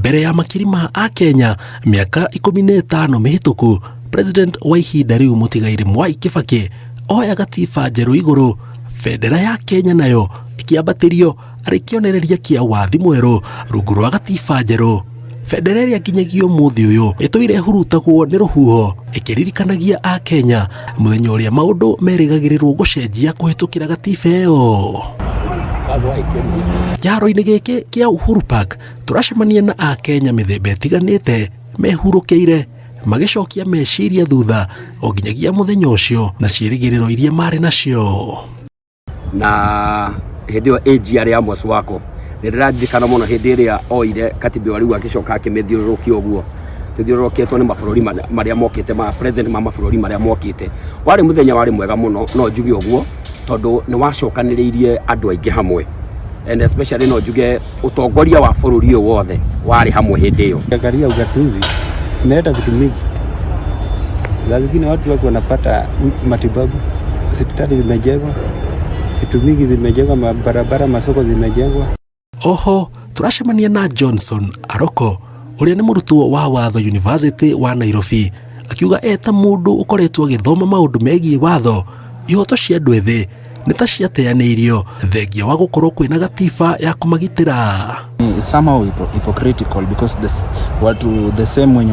mbere ya makirima a Kenya miaka 15 mihituku. President wa ihinda riu Mutigaire Mwai Kibaki oya gatiba njeru iguru, bendera ya Kenya nayo ikiambatirio ari kionereria kia wathi mweru rungu rwa gatiba njeru. Bendera iria nginyagio muthi uyu itwire hurutagwo ni ruhuho, ikiririkanagia a Kenya muthenya uria maundu merigagirirwo gucenjia kuhitukira gatiba iyo. Kĩharo-inĩ gĩkĩ kia Uhuru Park turacemania na a Kenya mĩthemba ĩtiganĩte mehurukeire magicokia meciria thutha o nginyagia muthenya ucio na ciĩrĩgĩrĩro iria marĩ nacio. Na hĩndĩ ĩyo AG ya Amos Wako nĩndĩraririkana mũno hĩndĩ ĩrĩa oire katiba riu akicoka akĩmĩthiũrũrũkia ũguo, tuthiũrũrũkĩtwo nĩ mabũrũri marĩa mokĩte, ma president ma mabũrũri marĩa mokĩte. Warĩ mũthenya warĩ mwega mũno, no njuge ũguo tondũ nĩ wacokanĩrĩirie andũ aingĩ hamwe, and especially no njuge utongoria wa bũrũri ũyũ wothe warĩ hamwe hĩndĩ ĩyo. Angalia ugatuzi inaleta vitu mingi, lazima watu wako wanapata matibabu, hospitali zimejengwa, vitu mingi zimejengwa, mabarabara, masoko zimejengwa. Oho turacemania na Johnson Aroko uria ni murutwo wa watho University wa Nairobi, akiuga eta mundu ukoretwo agithoma maundu megie watho, ihoto cia andu ethi nĩ ta ciateanĩirio thengia wa gukorwo kwina gatiba ya kumagitira. Somehow hypocritical because the same wenye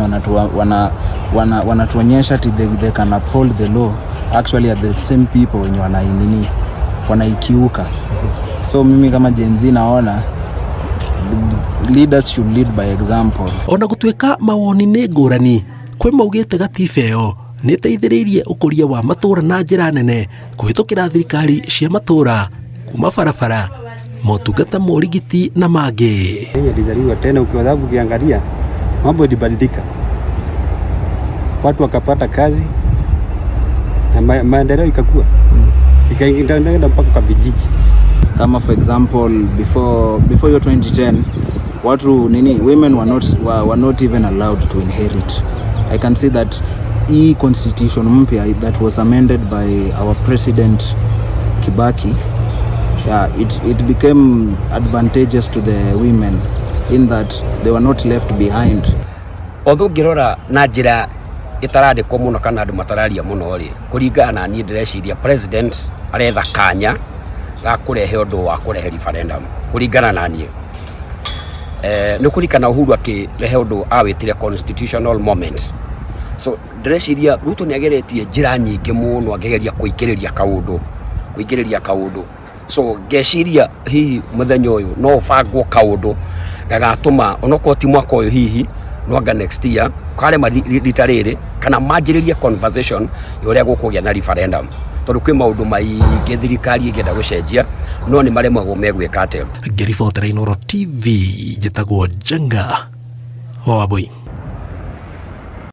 wanatuonyesha they can uphold the law actually are the same people wenye wanaikiuka. So mimi kama Gen Z naona leaders should lead by example. Ona gũtuĩka mawoni nĩ ngũrani, kwĩ maugĩte gatiba ĩyo nĩ ĩteithĩrĩirie ũkũria wa matũra na njĩra nene kũhĩtũkĩra thirikari cia matũra, kuma barabara, motungata ma ũrigiti na mangĩ. Kenya ilizaliwa tena, ukiwadhabu ukiangalia mambo ilibadilika, watu wakapata kazi na maendeleo ikakua, ikaenda mpaka kwa vijiji. Kama for example before year 2010 watu women were not even allowed to inherit. I can see that constitution mpya that was amended by our president Kibaki, it became advantageous to the women in that they were not left behind. Although ngirora na njira itarandikwo muno kana andu matararia muno ri kuringana na niĩ ndĩreciria president aretha kanya ga kurehe undu wa kurehe referendum kuringana na niĩ. Nĩ kurikana Uhuru akirehe undu awitire constitutional moment. So ndĩreciria Ruto nĩ ageretie njĩra nyingĩ mũno akĩgeria kuingĩrĩria kaundu. So ngeciria hihi mũthenya ũyũ no ũbangwo kaundu gagatũma onokorwo ti mwaka ũyũ hihi no anga next year karema rita rĩrĩ kana manjĩrĩrie conversation ya ũrĩa gũkũgĩa na referendum, tondũ kwĩ maũndũ maingĩ thirikari ĩngĩenda gũcenjia no nĩ maremagwo megwĩka atĩa. Ngĩribotera Inooro TV, njĩtagwo Njenga wa Wambui.